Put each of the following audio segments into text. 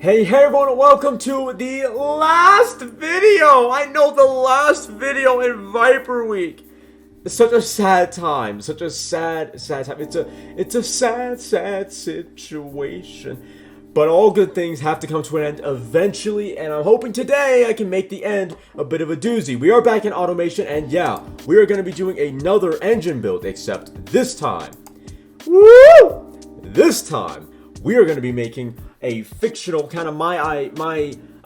Hey everyone, and welcome to the last video! I know, the last video in Viper Week! It's such a sad time, such a sad time. It's a sad situation. But all good things have to come to an end eventually, and I'm hoping today I can make the end a bit of a doozy. We are back in automation, and yeah, we are going to be doing another engine build, except this time. Woo! This time, we are going to be making a fictional kind of I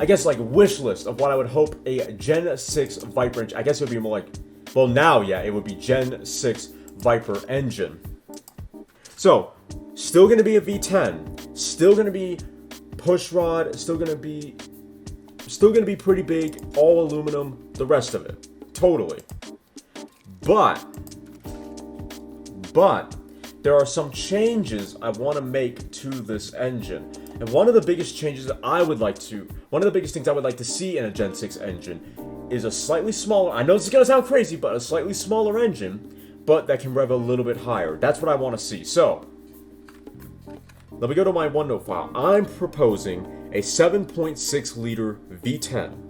guess like wish list of what I would hope a Gen 6 Viper engine. I guess it would be more like, well now yeah, it would be Gen 6 Viper engine. So, still gonna be a V10, still gonna be push rod, still gonna be pretty big, all aluminum, the rest of it. Totally. But there are some changes I want to make to this engine. And one of the biggest things I would like to see in a Gen 6 engine is a slightly smaller, I know this is going to sound crazy, but a slightly smaller engine, but that can rev a little bit higher. That's what I want to see. So, let me go to my OneNote file. I'm proposing a 7.6 liter V10.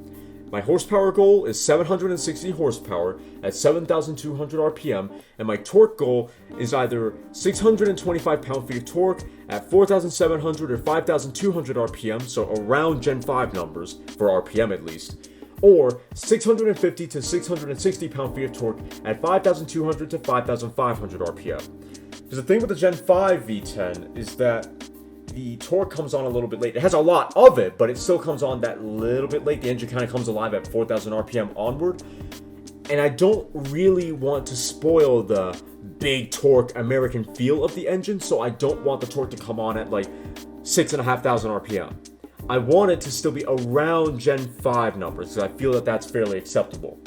My horsepower goal is 760 horsepower at 7,200 RPM, and my torque goal is either 625 pound-feet of torque at 4,700 or 5,200 RPM, so around Gen 5 numbers, for RPM at least, or 650 to 660 pound-feet of torque at 5,200 to 5,500 RPM. Because the thing with the Gen 5 V10 is that the torque comes on a little bit late. It has a lot of it, but it still comes on that little bit late. The engine kind of comes alive at 4,000 RPM onward. And I don't really want to spoil the big torque American feel of the engine, so I don't want the torque to come on at like 6,500 RPM. I want it to still be around Gen 5 numbers, because I feel that that's fairly acceptable.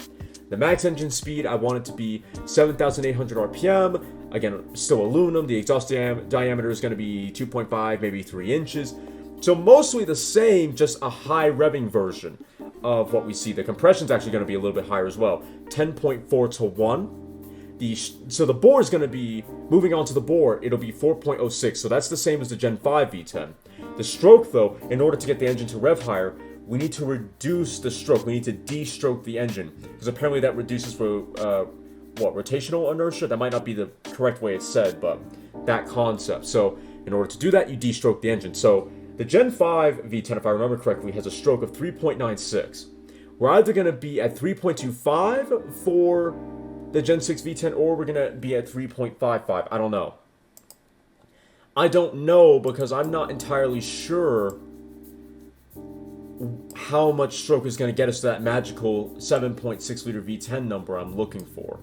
The max engine speed, I want it to be 7,800 RPM. Again, still aluminum. The exhaust diameter is going to be 2.5, maybe 3 inches. So mostly the same, just a high revving version of what we see. The compression is actually going to be a little bit higher as well. 10.4 to 1. So the bore is going to be, moving on to the bore, it'll be 4.06. So that's the same as the Gen 5 V10. The stroke, though, in order to get the engine to rev higher, we need to reduce the stroke. We need to de-stroke the engine. Because apparently that reduces for, rotational inertia? That might not be the correct way it's said, but that concept. So, in order to do that, you de-stroke the engine. So, the Gen 5 V10, if I remember correctly, has a stroke of 3.96. We're either going to be at 3.25 for the Gen 6 V10, or we're going to be at 3.55. I don't know. I don't know because I'm not entirely sure how much stroke is going to get us to that magical 7.6 liter V10 number I'm looking for.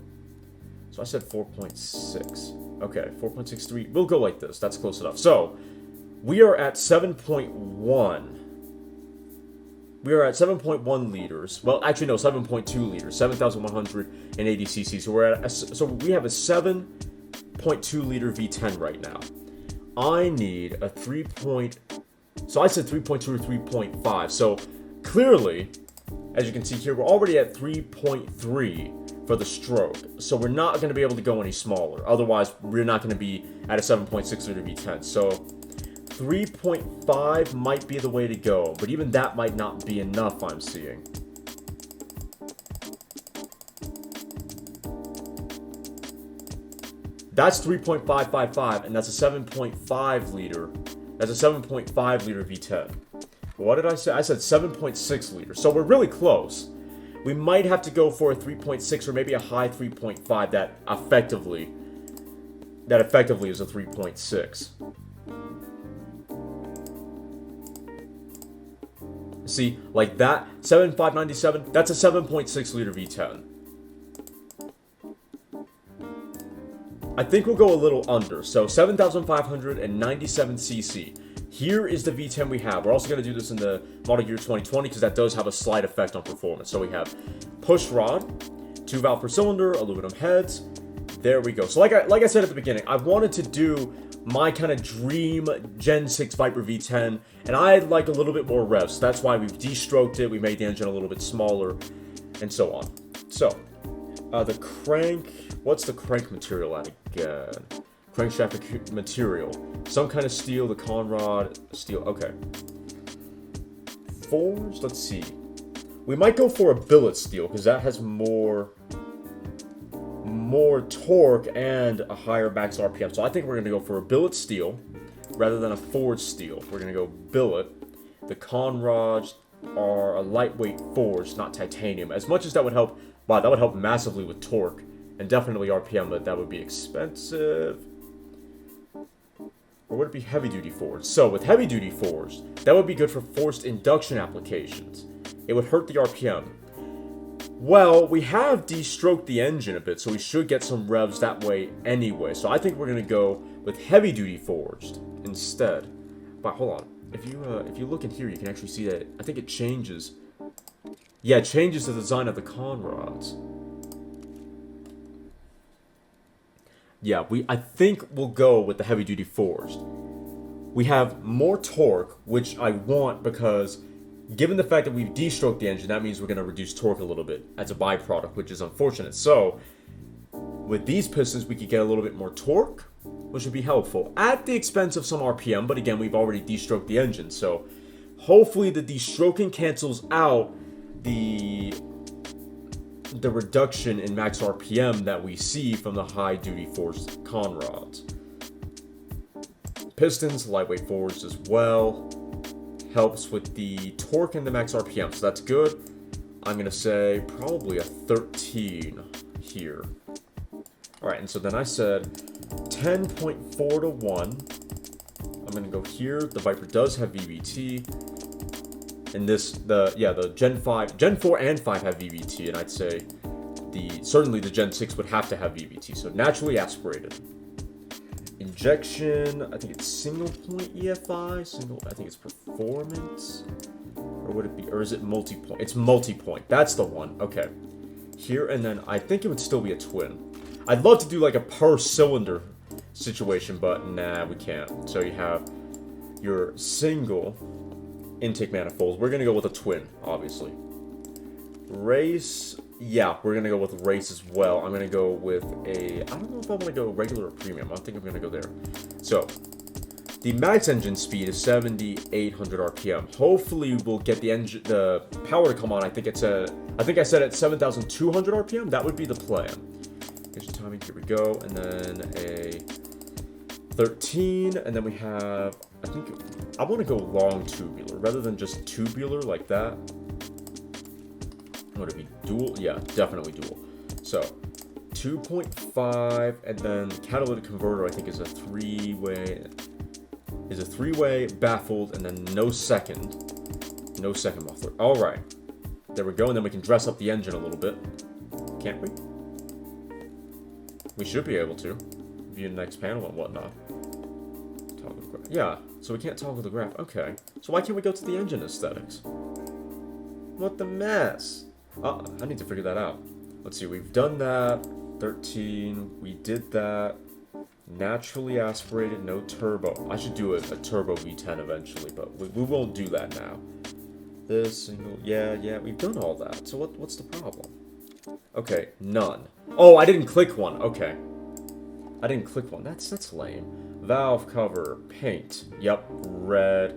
So I said 4.6. Okay, 4.63. We'll go like this. That's close enough. So, we are at 7.1. We are at 7.1 liters. Well, actually, no, 7.2 liters. 7,180 cc. So we have a 7.2 liter V10 right now. I need a 3. So I said 3.2 or 3.5. So clearly, as you can see here, we're already at 3.3 for the stroke. So we're not going to be able to go any smaller. Otherwise, we're not going to be at a 7.6 liter V10. So 3.5 might be the way to go. But even that might not be enough, I'm seeing. That's 3.555, and that's a 7.5 liter. That's a 7.5 liter V10. What did I say? I said 7.6 liters. So we're really close. We might have to go for a 3.6 or maybe a high 3.5 that effectively is a 3.6. See, like that, 7.597, that's a 7.6 liter V10. I think we'll go a little under, so 7,597 cc. Here is the V10 we have. We're also going to do this in the model year 2020 because that does have a slight effect on performance. So we have push rod, 2 valve per cylinder, aluminum heads. There we go. So like I said at the beginning, I wanted to do my kind of dream Gen 6 Viper V10, and I'd like a little bit more revs. So that's why we've de-stroked it. We made the engine a little bit smaller, and so on. So, the crank. What's the crank material at again? Crankshaft material. Some kind of steel, the Conrod steel. Okay. forged, let's see. We might go for a billet steel, because that has more torque and a higher max RPM. So I think we're going to go for a billet steel rather than a forged steel. We're going to go billet. The conrods are a lightweight forged, not titanium. As much as that would help, wow, that would help massively with torque and definitely RPM, but that would be expensive. Or would it be heavy-duty forged? So with heavy-duty forged, that would be good for forced induction applications. It would hurt the RPM. Well, we have de-stroked the engine a bit, so we should get some revs that way anyway. So I think we're going to go with heavy-duty forged instead. But hold on. If you look in here, you can actually see that I think it changes. Yeah, it changes the design of the conrods. Yeah, I think we'll go with the heavy-duty forged. We have more torque, which I want because given the fact that we've de-stroked the engine, that means we're going to reduce torque a little bit as a byproduct, which is unfortunate. So, with these pistons, we could get a little bit more torque, which would be helpful, at the expense of some RPM, but again, we've already de-stroked the engine, so hopefully the de-stroking cancels out the reduction in max RPM that we see from the high-duty forged conrods. Pistons, lightweight forged as well. Helps with the torque and the max RPM, so that's good. I'm going to say probably a 13 here. Alright, and so then I said 10.4 to 1. I'm going to go here. The Viper does have VVT. And the Gen 4 and 5 have VVT, and I'd say certainly the Gen 6 would have to have VVT, so naturally aspirated. Injection, I think it's single point EFI, I think it's performance, or would it be, or is it multi-point? It's multi-point, that's the one, okay. Here, and then I think it would still be a twin. I'd love to do like a per cylinder situation, but nah, we can't. So you have your single intake manifolds. We're gonna go with a twin, obviously. Race, yeah, we're gonna go with race as well. I'm gonna go with I don't know if I want to go regular or premium. I think I'm gonna go there. So, the max engine speed is 7,800 RPM. Hopefully, we'll get the power to come on. I think I said at 7,200 RPM. That would be the plan. Engine timing. Here we go, and then a 13, and then we have. I want to go long tubular rather than just tubular like that. Would it be dual? Yeah, definitely dual. So 2.5, and then catalytic converter I think is a three-way baffled, and then no second muffler. All right, there we go, and then we can dress up the engine a little bit, can't we? We should be able to view the next panel and whatnot. Yeah, so we can't toggle the graph. Okay, so why can't we go to the engine aesthetics? What the mess? I need to figure that out. Let's see, we've done that. 13, we did that. Naturally aspirated, no turbo. I should do a turbo V10 eventually, but we won't do that now. This single, yeah, we've done all that. So what's the problem? Okay, none. Oh, I didn't click one. Okay. I didn't click one. That's lame. Valve cover, paint. Yep, red.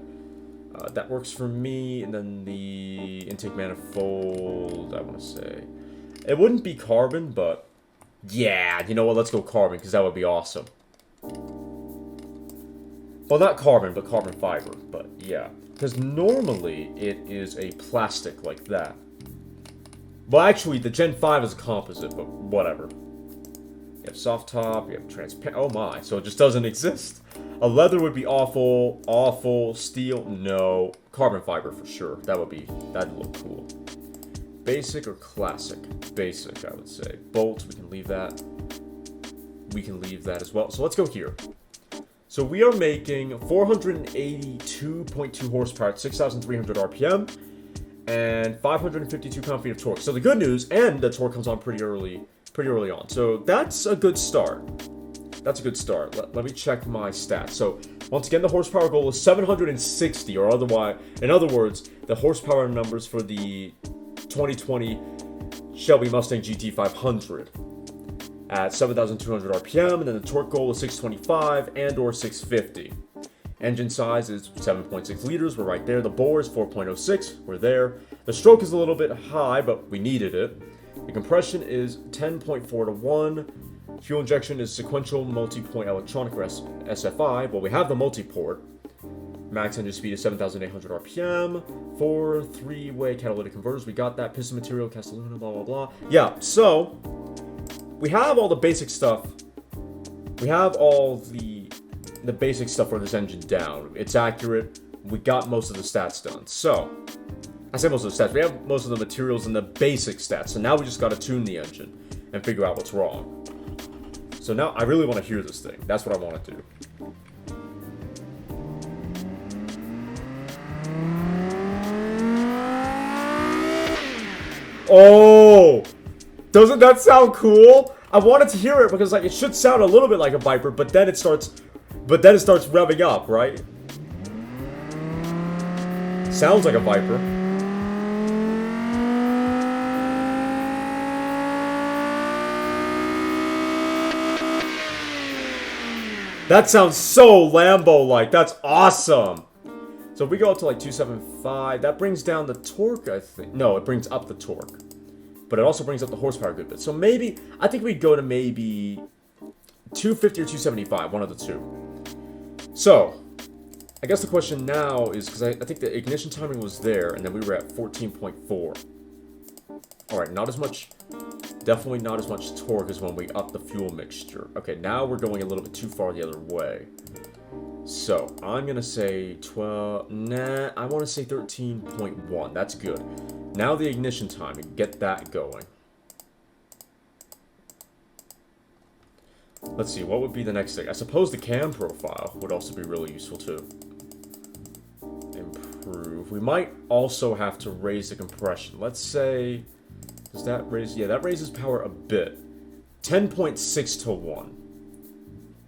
That works for me. And then the intake manifold, I want to say. It wouldn't be carbon, but yeah, you know what? Let's go carbon, because that would be awesome. Well, not carbon, but carbon fiber. But yeah, because normally it is a plastic like that. Well, actually, the Gen 5 is a composite, but whatever. You have soft top, you have transparent. Oh my, so it just doesn't exist. A leather would be awful, awful. Steel, no. Carbon fiber for sure. That'd look cool. Basic or classic? Basic, I would say. Bolts, we can leave that. We can leave that as well. So let's go here. So we are making 482.2 horsepower at 6,300 RPM and 552 pound-feet of torque. So the good news, and the torque comes on pretty early on. So that's a good start. That's a good start. Let me check my stats. So once again, the horsepower goal is 760, or otherwise, in other words, the horsepower numbers for the 2020 Shelby Mustang GT500 at 7,200 RPM, and then the torque goal is 625 and or 650. Engine size is 7.6 liters, we're right there. The bore is 4.06, we're there. The stroke is a little bit high, but we needed it. The compression is 10.4 to 1. Fuel injection is sequential multi-point electronic, or SFI. Well, we have the multi-port. Max engine speed is 7,800 RPM. 4 3-way catalytic converters. We got that. Piston material, cast aluminum, blah, blah, blah. Yeah, so we have all the basic stuff. We have all the basic stuff for this engine down. It's accurate. We got most of the stats done. So, I say most of the stats. We have most of the materials and the basic stats. So now we just got to tune the engine and figure out what's wrong. So now I really want to hear this thing. That's what I want to do. Oh! Doesn't that sound cool? I wanted to hear it because like it should sound a little bit like a Viper, but then it starts revving up, right? Sounds like a Viper. That sounds so Lambo-like. That's awesome. So if we go up to like 275, that brings down the torque, I think. No, it brings up the torque. But it also brings up the horsepower a good bit. So maybe, I think we'd go to maybe 250 or 275, one of the two. So, I guess the question now is, because I think the ignition timing was there, and then we were at 14.4. Alright, not as much, definitely not as much torque as when we upped the fuel mixture. Okay, now we're going a little bit too far the other way. So, I'm going to say 12, nah, I want to say 13.1, that's good. Now the ignition timing, get that going. Let's see, what would be the next thing? I suppose the cam profile would also be really useful too. Improve. We might also have to raise the compression. Let's say, does that raise, yeah, that raises power a bit. 10.6 to 1.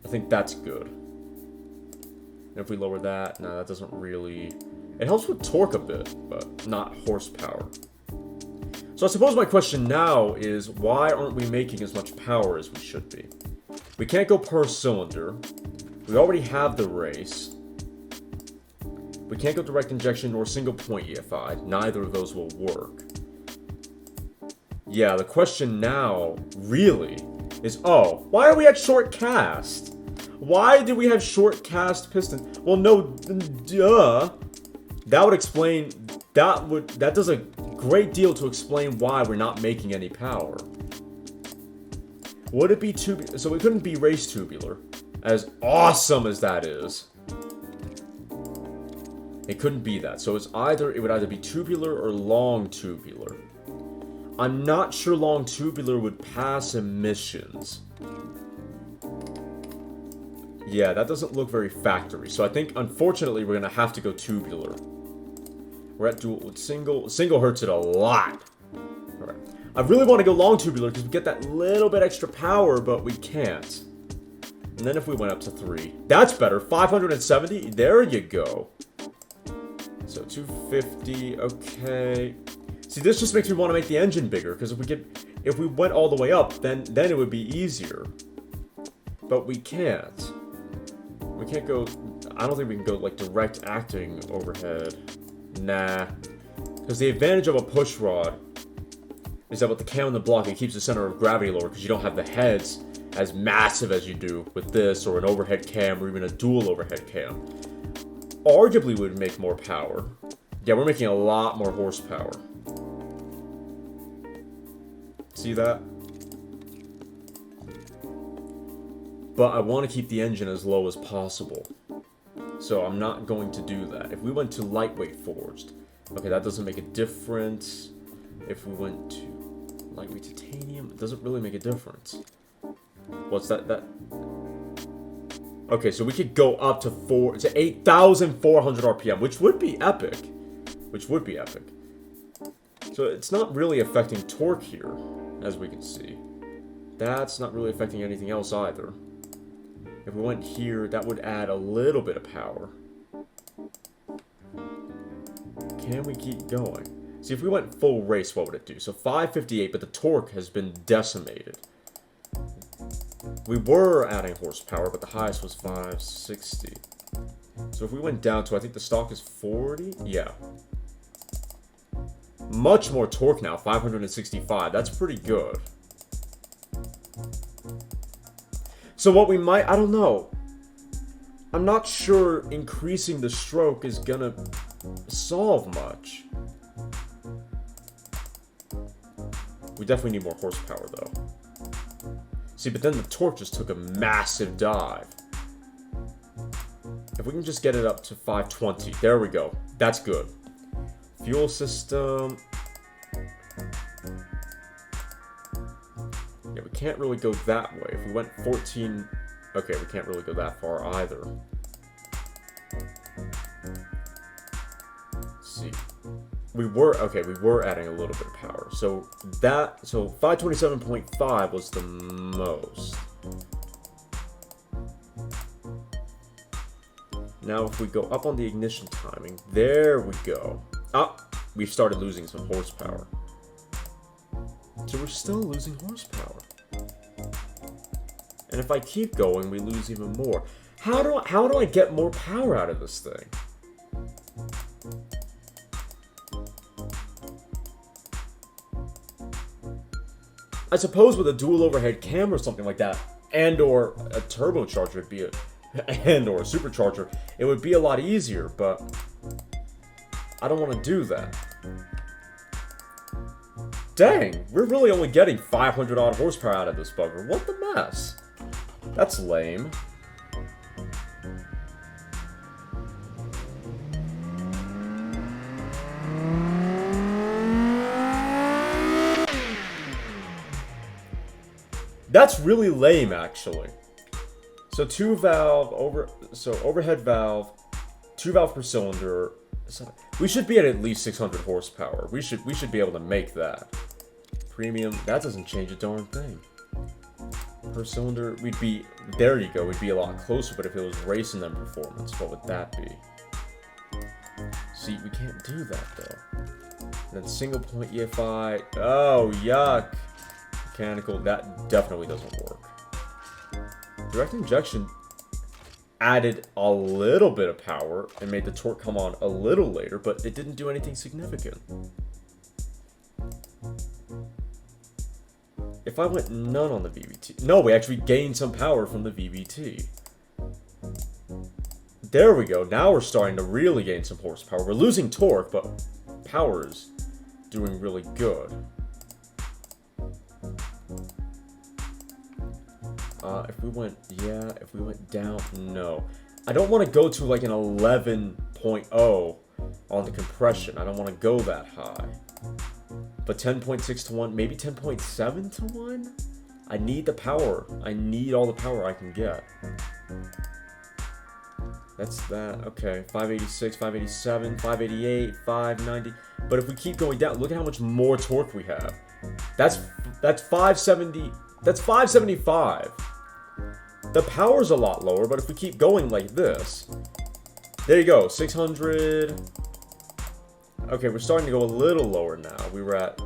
I think that's good. And if we lower that, no, that doesn't really... It helps with torque a bit, but not horsepower. So I suppose my question now is, why aren't we making as much power as we should be? We can't go per cylinder. We already have the race. We can't go direct injection nor single point EFI. Neither of those will work. Yeah, the question now, really, is, oh, why are we at short cast? Why do we have short cast piston? Well, no, duh. That would explain, that does a great deal to explain why we're not making any power. Would it be tubular? So it couldn't be race tubular, as awesome as that is. It couldn't be that. So it would either be tubular or long tubular. I'm not sure long tubular would pass emissions. Yeah, that doesn't look very factory. So I think, unfortunately, we're going to have to go tubular. We're at dual. Single hurts it a lot. Alright. I really want to go long tubular because we get that little bit extra power, but we can't. And then if we went up to 3. That's better. 570. There you go. So 250. Okay. See, this just makes me want to make the engine bigger, because if we went all the way up, then it would be easier. But we can't. We can't go... I don't think we can go, like, direct acting overhead. Nah. Because the advantage of a push rod is that with the cam and the block, it keeps the center of gravity lower, because you don't have the heads as massive as you do with this, or an overhead cam, or even a dual overhead cam. Arguably would make more power. Yeah, we're making a lot more horsepower. See that? But I want to keep the engine as low as possible. So I'm not going to do that. If we went to lightweight forged, okay, that doesn't make a difference. If we went to lightweight titanium, it doesn't really make a difference. What's that? Okay, so we could go up to 8,400 RPM, which would be epic. So it's not really affecting torque here, as we can see. That's not really affecting anything else either. If we went here, that would add a little bit of power. Can we keep going? See, if we went full race, what would it do? So 558, but the torque has been decimated. We were adding horsepower, but the highest was 560. So if we went down to, I think the stock is 40? Yeah. Much more torque now, 565. That's pretty good. So what we might, I don't know. I'm not sure increasing the stroke is gonna solve much. We definitely need more horsepower though. See, but then the torque just took a massive dive. If we can just get it up to 520, there we go. That's good. Fuel system. Yeah, we can't really go that way. If we went 14... Okay, we can't really go that far either. Let's see. We were adding a little bit of power. So 527.5 was the most. Now if we go up on the ignition timing, there we go. Ah, we've started losing some horsepower. So we're still losing horsepower. And if I keep going, we lose even more. How do I get more power out of this thing? I suppose with a dual overhead cam or something like that, and or a turbocharger would be a, and or a supercharger, it would be a lot easier, but I don't want to do that. Dang, we're really only getting 500 odd horsepower out of this bugger. What the mess? That's lame. That's really lame, actually. So overhead valve, 2 valve per cylinder. We should be at least 600 horsepower. We should be able to make that. Premium, that doesn't change a darn thing. Per cylinder, we'd be, there you go, we'd be a lot closer, but if it was racing them performance, what would that be? See, we can't do that though. And then single point EFI, oh yuck. Mechanical, that definitely doesn't work. Direct injection added a little bit of power and made the torque come on a little later, but it didn't do anything significant. If I went none on the VVT... No, we actually gained some power from the VVT. There we go. Now we're starting to really gain some horsepower. We're losing torque, but power is doing really good. If we went down, no. I don't want to go to like an 11.0 on the compression. I don't want to go that high. But 10.6 to 1, maybe 10.7 to 1? I need the power. I need all the power I can get. That's that. Okay, 586, 587, 588, 590. But if we keep going down, look at how much more torque we have. That's 570. That's 575. The power's a lot lower, but if we keep going like this, there you go, 600. Okay, we're starting to go a little lower now. We were at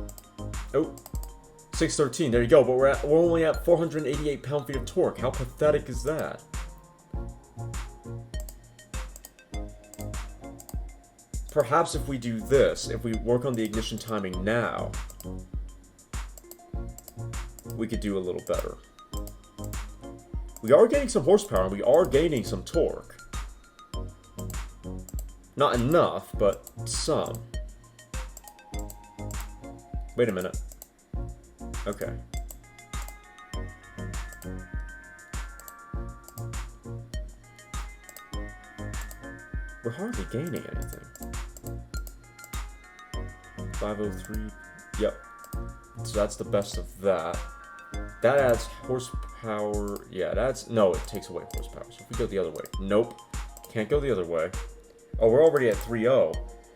613. There you go, but we're only at 488 pound-feet of torque. How pathetic is that? Perhaps if we do this, if we work on the ignition timing now, we could do a little better. We are gaining some horsepower, and we are gaining some torque. Not enough, but some. Wait a minute. Okay. We're hardly gaining anything. 503. Yep. So that's the best of that. That adds horsepower. Yeah, no, it takes away horsepower. So if we go the other way. Nope. Can't go the other way. Oh, we're already at 3.0.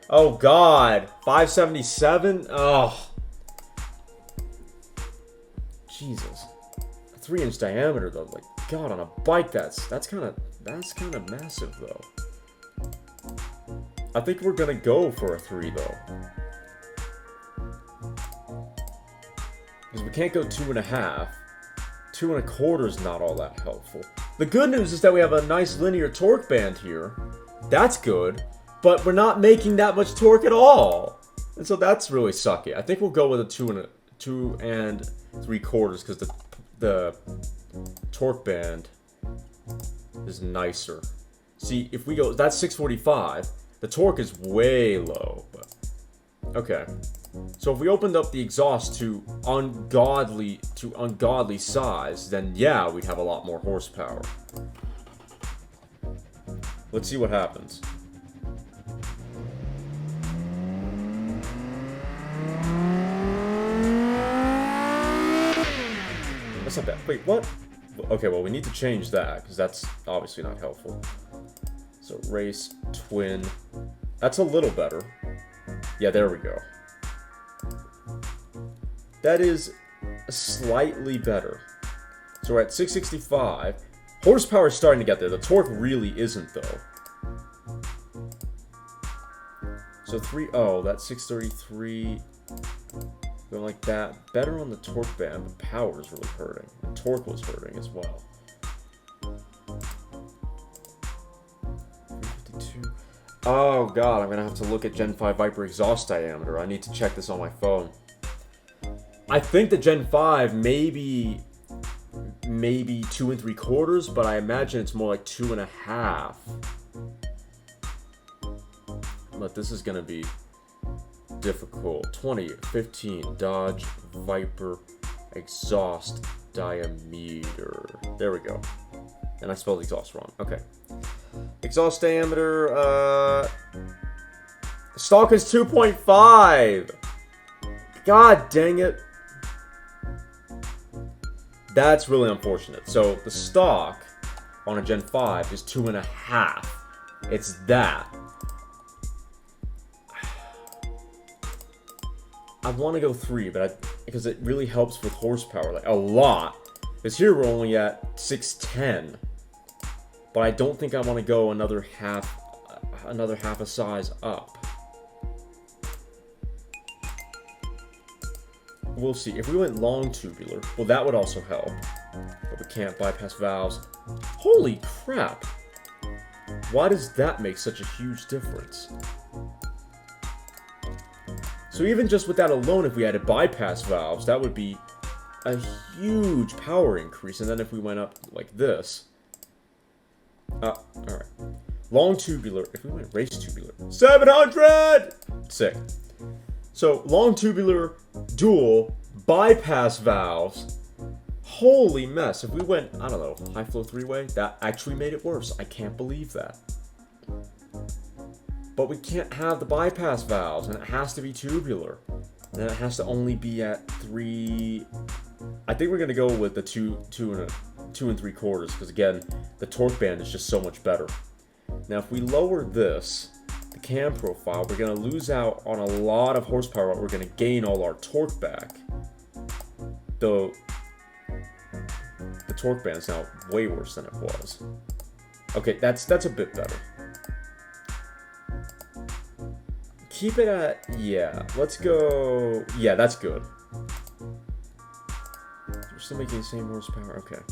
Oh, God. 577? Oh. Jesus. A 3-inch diameter, though. Like, God, on a bike, that's kind of massive, though. I think we're going to go for a 3, though. Because we can't go 2.5. 2.25 is not all that helpful. The good news is that we have a nice linear torque band here. That's good. But we're not making that much torque at all. And so that's really sucky. I think we'll go with a 2 and 3/4 because the torque band is nicer. See, if we go, that's 645. The torque is way low. But, okay. So if we opened up the exhaust to ungodly size, then yeah, we'd have a lot more horsepower. Let's see what happens. That's not bad. Wait, what? Okay, well, we need to change that, because that's obviously not helpful. So, race, twin. That's a little better. Yeah, there we go. That is slightly better. So, we're at 665. Horsepower is starting to get there. The torque really isn't, though. So, that's 633. Going like that. Better on the torque band, but power is really hurting. The torque was hurting as well. 352. Oh god, I'm gonna have to look at Gen 5 Viper exhaust diameter. I need to check this on my phone. I think the Gen 5 maybe 2 3/4, but I imagine it's more like 2.5. But this is gonna be difficult. 20, 15, Dodge Viper exhaust diameter. There we go. And I spelled exhaust wrong. Okay. Exhaust diameter, stock is 2.5. God dang it. That's really unfortunate. So the stock on a Gen 5 is 2.5. It's that. I want to go 3, because it really helps with horsepower, like a lot. Because here we're only at 610, but I don't think I want to go another half a size up. We'll see. If we went long tubular, well, that would also help, but we can't bypass valves. Holy crap! Why does that make such a huge difference? So even just with that alone, if we added bypass valves, that would be a huge power increase. And then if we went up like this, alright. Long tubular, if we went race tubular, 700! Sick. So long tubular, dual, bypass valves, holy mess. If we went, I don't know, high flow 3-way, that actually made it worse. I can't believe that. But we can't have the bypass valves, and it has to be tubular. And then it has to only be at 3. I think we're gonna go with the 2 and 3/4, because again, the torque band is just so much better. Now, if we lower this, the cam profile, we're gonna lose out on a lot of horsepower, but we're gonna gain all our torque back. Though the torque band is now way worse than it was. Okay, that's a bit better. Keep it at, yeah, let's go, yeah, that's good. We're still making the same horsepower, okay.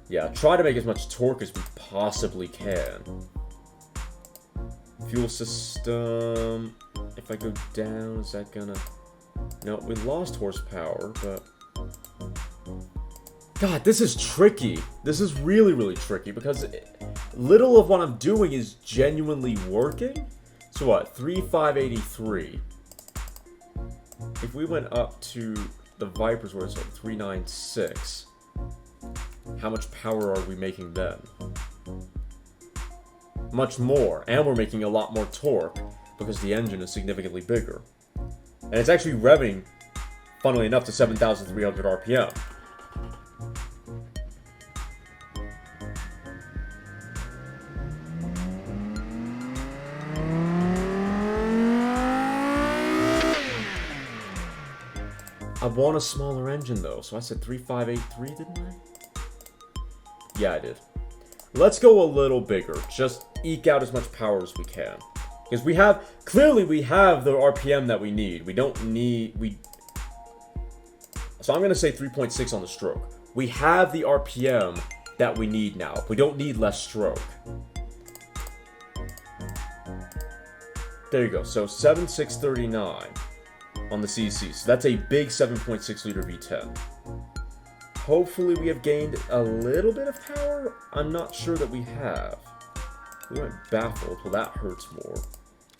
Yeah, try to make as much torque as we possibly can. Fuel system, if I go down, is that gonna, no, we lost horsepower, but, God, this is tricky. This is really, really tricky, because little of what I'm doing is genuinely working. So what, 3,583. If we went up to the Vipers where it's like 396, how much power are we making then? Much more, and we're making a lot more torque because the engine is significantly bigger. And it's actually revving, funnily enough, to 7,300 RPM. I want a smaller engine though, so I said 3,583, didn't I? Yeah, I did. Let's go a little bigger, just eke out as much power as we can. Because we have the RPM that we need. We don't need, so I'm gonna say 3.6 on the stroke. We have the RPM that we need now. We don't need less stroke. There you go. So 7639 on the CC. So that's a big 7.6 liter V10. Hopefully we have gained a little bit of power. I'm not sure that we have. We went baffled. Well, that hurts more.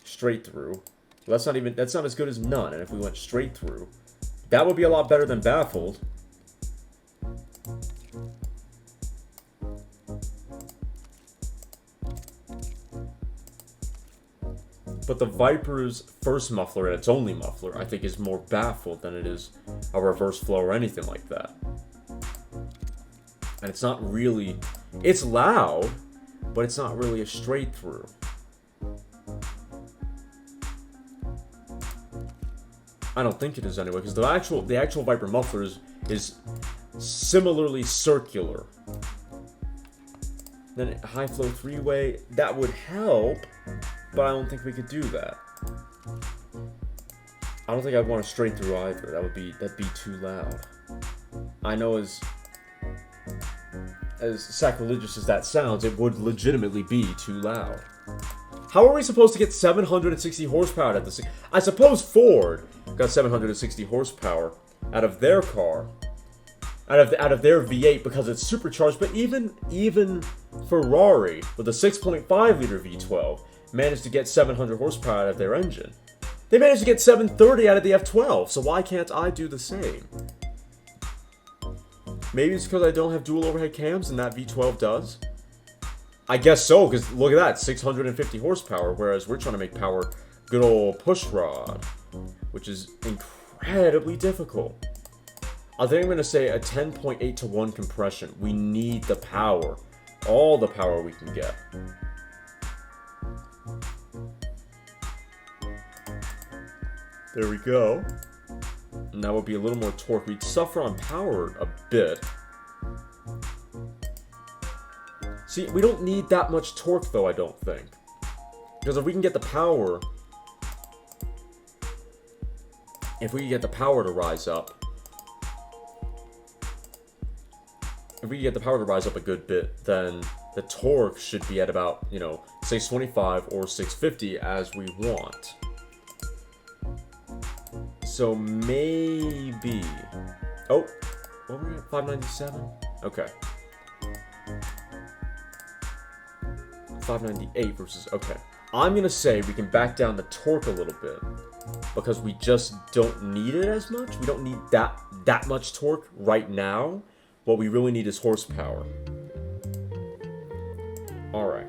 Straight through. Well, that's not as good as none. And if we went straight through, that would be a lot better than baffled. But the Viper's first muffler and its only muffler, I think, is more baffled than it is a reverse flow or anything like that. And it's not really... It's loud, but it's not really a straight through. I don't think it is anyway, because the actual Viper muffler is similarly circular. Then high flow three-way, that would help, but I don't think we could do that. I don't think I'd want a straight through either. That'd be too loud. I know as sacrilegious as that sounds, it would legitimately be too loud. How are we supposed to get 760 horsepower at this? I suppose Ford got 760 horsepower out of their car, out of their V8 because it's supercharged. But even Ferrari with a 6.5 liter V12 managed to get 700 horsepower out of their engine. They managed to get 730 out of the F12. So why can't I do the same? Maybe it's because I don't have dual overhead cams and that V12 does. I guess so, because look at that, 650 horsepower, whereas we're trying to make power good old push rod, which is incredibly difficult. I think I'm going to say a 10.8 to 1 compression. We need the power, all the power we can get. There we go. And that would be a little more torque. We'd suffer on power a bit. See, we don't need that much torque, though, I don't think. Because if we can get the power... If we can get the power to rise up... If we can get the power to rise up a good bit, then the torque should be at about, 625 or 650 as we want. So maybe... Oh, what were we at? 597? Okay. 598 versus... Okay. I'm going to say we can back down the torque a little bit. Because we just don't need it as much. We don't need that much torque right now. What we really need is horsepower. Alright.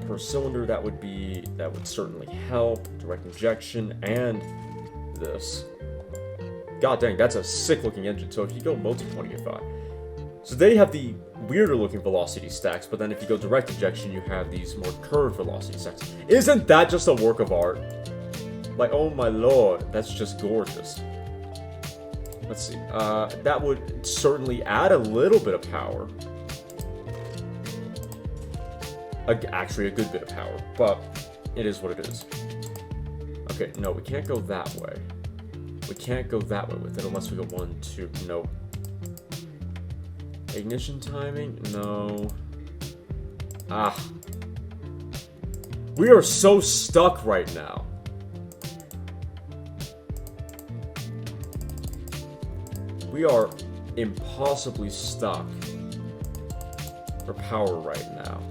Per cylinder, that would certainly help. Direct injection and this. God dang, that's a sick looking engine. So if you go multi-point, you get 5. So they have the weirder looking velocity stacks, but then if you go direct injection, you have these more curved velocity stacks. Isn't that just a work of art? Like, oh my lord, that's just gorgeous. Let's see. That would certainly add a little bit of power. Actually, a good bit of power, but it is what it is. Okay, no, we can't go that way. We can't go that way with it unless we go 1, 2. Nope. Ignition timing? No. Ah. We are so stuck right now. We are impossibly stuck for power right now.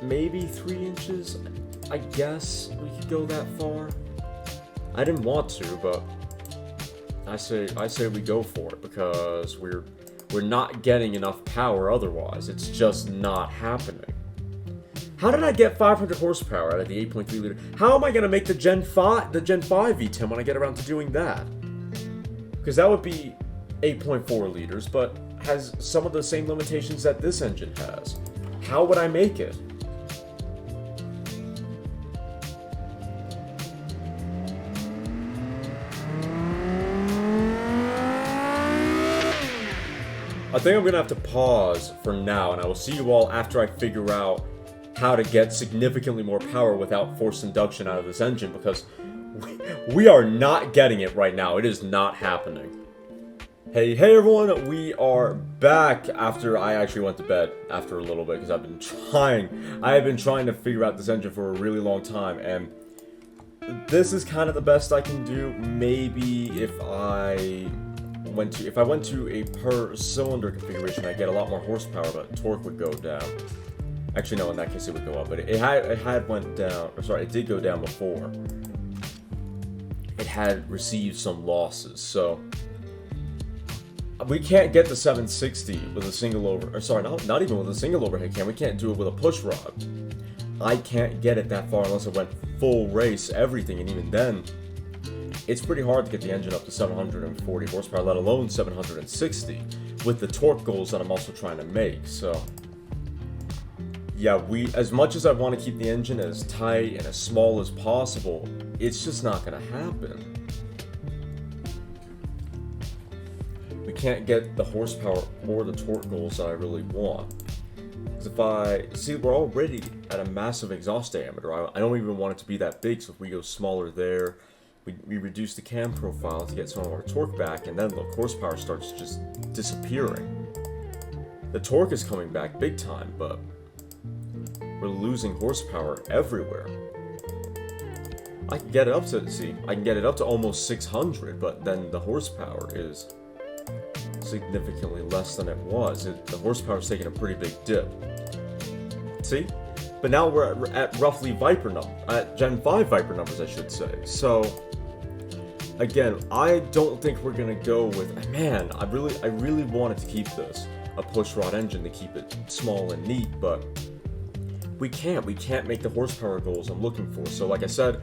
Maybe 3 inches? I guess we could go that far. I didn't want to, but I say we go for it because we're not getting enough power otherwise. It's just not happening. How did I get 500 horsepower out of the 8.3 liter? How am I going to make the Gen 5 V10 when I get around to doing that? Because that would be 8.4 liters, but has some of the same limitations that this engine has. How would I make it? I think I'm going to have to pause for now, and I will see you all after I figure out how to get significantly more power without forced induction out of this engine, because we are not getting it right now. It is not happening. Hey everyone, we are back after I actually went to bed after a little bit because I have been trying to figure out this engine for a really long time, and this is kind of the best I can do. Maybe if I went to a per cylinder configuration, I get a lot more horsepower, but torque would go down. Actually, no, in that case it would go up, but it did go down before. It had received some losses, so we can't get the 760 with a single not even with a single overhead cam. We can't do it with a push rod. I can't get it that far unless I went full race, everything, and even then, it's pretty hard to get the engine up to 740 horsepower, let alone 760, with the torque goals that I'm also trying to make. So, yeah, as much as I want to keep the engine as tight and as small as possible, it's just not going to happen. We can't get the horsepower or the torque goals that I really want. Because we're already at a massive exhaust diameter. I don't even want it to be that big, so if we go smaller there, we reduce the cam profile to get some of our torque back, and then the horsepower starts just disappearing. The torque is coming back big time, but we're losing horsepower everywhere. I can get it up to almost 600, but then the horsepower is significantly less than it was. The horsepower's taking a pretty big dip. See? But now we're at roughly at Gen 5 Viper numbers, I should say. So, again, I don't think we're gonna go with, man, I really wanted to keep this a pushrod engine to keep it small and neat, but we can't make the horsepower goals I'm looking for. So like I said,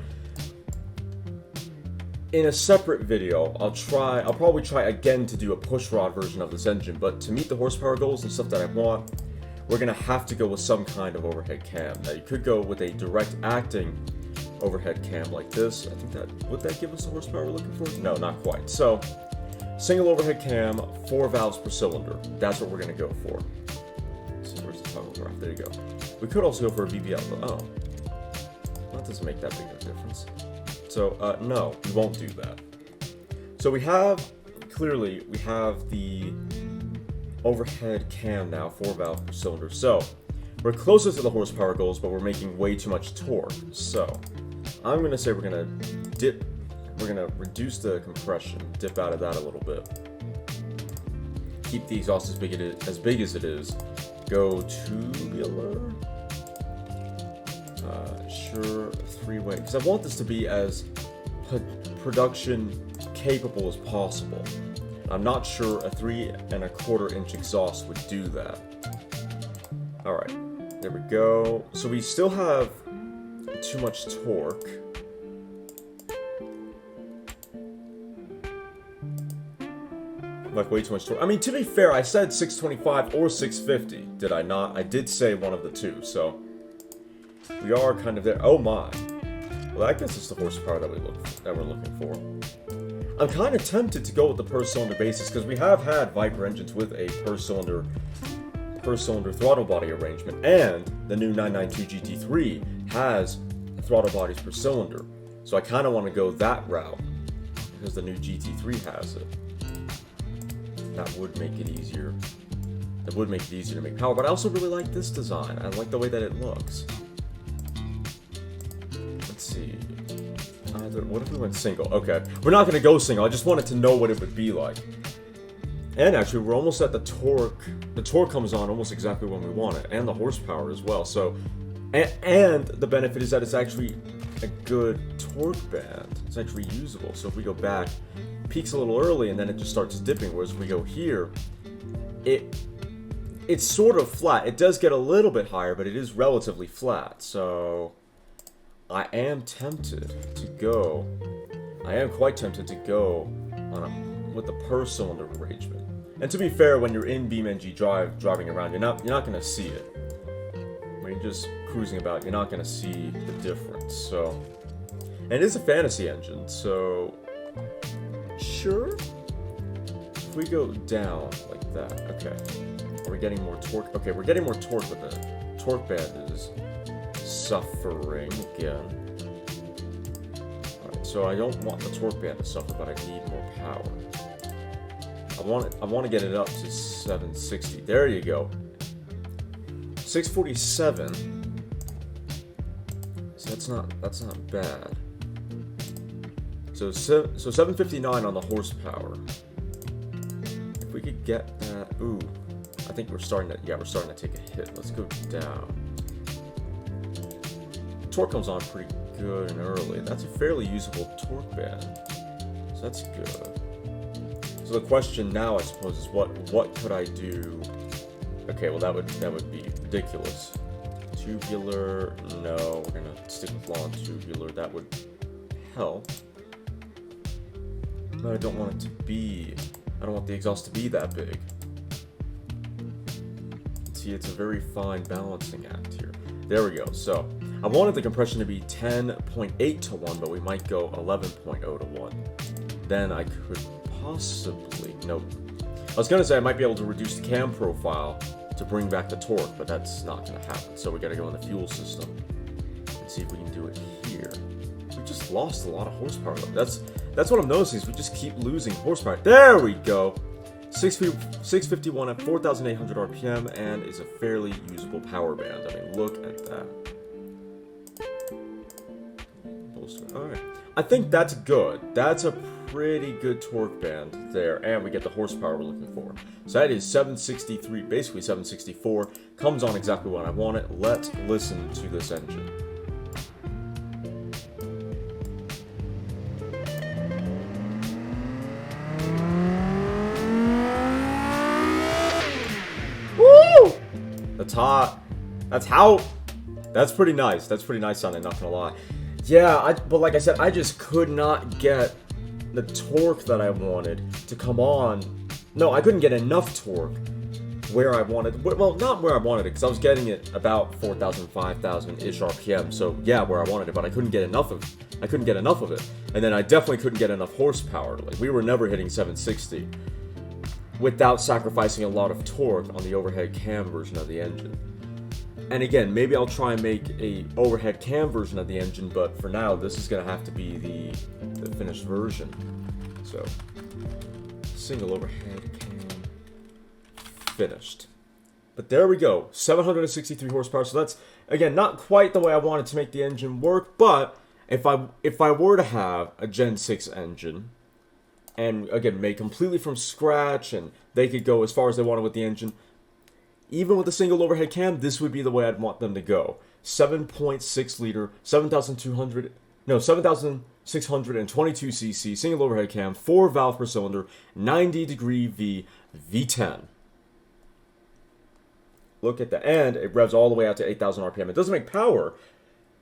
in a separate video, I'll probably try again to do a pushrod version of this engine, but to meet the horsepower goals and stuff that I want, we're gonna have to go with some kind of overhead cam. Now you could go with a direct acting overhead cam like this. I think would that give us the horsepower we're looking for? No, not quite. So, single overhead cam, 4 valves per cylinder. That's what we're gonna go for. Let's see, where's the toggle graph? There you go. We could also go for a BBL, but that doesn't make that big of a difference. So, no, we won't do that. So we have the overhead cam now, 4 valves per cylinder. So, we're closer to the horsepower goals, but we're making way too much torque. So, I'm going to say we're going to reduce the compression, dip out of that a little bit. Keep the exhaust as big as it is. Go tubular. Sure, 3-way, because I want this to be as production capable as possible. I'm not sure a 3 1/4 inch exhaust would do that. Alright, there we go. So we still have too much torque. Like, way too much torque. I mean, to be fair, I said 625 or 650, did I not? I did say one of the two, so we are kind of there. Oh my. Well, I guess it's the horsepower that we're looking for. I'm kind of tempted to go with the per cylinder basis because we have had Viper engines with a per cylinder throttle body arrangement, and the new 992 GT3 has throttle bodies per cylinder. So I kind of want to go that route because the new GT3 has it. That would make it easier. That would make it easier to make power, but I also really like this design. I like the way that it looks. Let's see. What if we went single? Okay, we're not going to go single. I just wanted to know what it would be like. And actually, we're almost at the torque. The torque comes on almost exactly when we want it, and the horsepower as well. So, and the benefit is that it's actually a good torque band. It's actually usable. So if we go back, peaks a little early, and then it just starts dipping. Whereas if we go here, it's sort of flat. It does get a little bit higher, but it is relatively flat. So I am tempted to go. I am quite tempted to go with the per cylinder arrangement. And to be fair, when you're in BeamNG driving around, you're not going to see it. When you're just cruising about, you're not going to see the difference. So, and it is a fantasy engine, so sure. If we go down like that, okay. Are we getting more torque? Okay, we're getting more torque, but the torque band is suffering again. Alright, so I don't want the torque band to suffer, but I need more power. I want to get it up to 760. There you go. 647. So that's not bad. So 759 on the horsepower. If we could get that, ooh, I think we're starting to take a hit. Let's go down. Torque comes on pretty good and early. That's a fairly usable torque band. So that's good. So the question now, I suppose, is what could I do? Okay, well that would be ridiculous. Tubular, no, we're gonna stick with lawn tubular. That would help. But I don't want the exhaust to be that big. See, it's a very fine balancing act here. There we go. So I wanted the compression to be 10.8 to 1, but we might go 11.0 to 1. Then I could possibly, nope. I was gonna say I might be able to reduce the cam profile to bring back the torque, but that's not gonna happen. So we gotta go in the fuel system and see if we can do it here. We just lost a lot of horsepower. That's what I'm noticing, is we just keep losing horsepower. There we go. 651 at 4,800 RPM, and is a fairly usable power band. I mean, look at that. Alright. I think that's good. That's a pretty good torque band there, and we get the horsepower we're looking for. So that is 763, basically 764. Comes on exactly when I want it. Let's listen to this engine. Woo! That's hot. That's pretty nice. That's pretty nice sounding, not gonna lie. Yeah, but like I said, I just could not get the torque that I wanted to come on. No, I couldn't get enough torque where I wanted. Well, not where I wanted it, because I was getting it about 4,000, 5,000-ish RPM. So yeah, where I wanted it, but I couldn't get enough of it. And then I definitely couldn't get enough horsepower. Like, we were never hitting 760 without sacrificing a lot of torque on the overhead cam version of the engine. And again, maybe I'll try and make a overhead cam version of the engine, but for now, this is going to have to be the finished version. So, single overhead cam, finished. But there we go, 763 horsepower. So that's, again, not quite the way I wanted to make the engine work, but if I were to have a Gen 6 engine, and again, made completely from scratch, and they could go as far as they wanted with the engine, even with a single overhead cam, this would be the way I'd want them to go. 7.6 liter, 7,622 cc, single overhead cam, 4 valve per cylinder, 90 degree V, V10. Look at that, and it revs all the way out to 8,000 RPM. It doesn't make power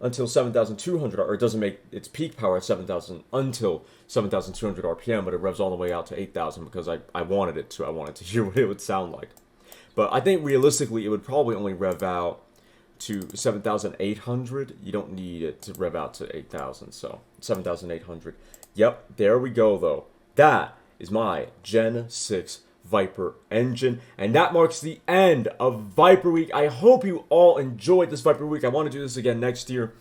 until 7,200, or it doesn't make its peak power at 7,000 until 7,200 RPM, but it revs all the way out to 8,000 because I wanted it to. I wanted to hear what it would sound like. But I think realistically, it would probably only rev out to 7,800. You don't need it to rev out to 8,000, so 7,800. Yep, there we go, though. That is my Gen 6 Viper engine, and that marks the end of Viper Week. I hope you all enjoyed this Viper Week. I want to do this again next year,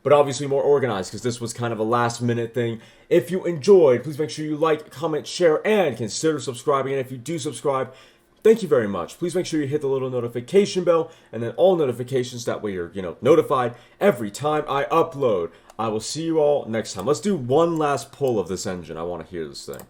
but obviously more organized, because this was kind of a last-minute thing. If you enjoyed, please make sure you like, comment, share, and consider subscribing. And if you do subscribe, thank you very much. Please make sure you hit the little notification bell and then all notifications. That way you're, notified every time I upload. I will see you all next time. Let's do one last pull of this engine. I want to hear this thing.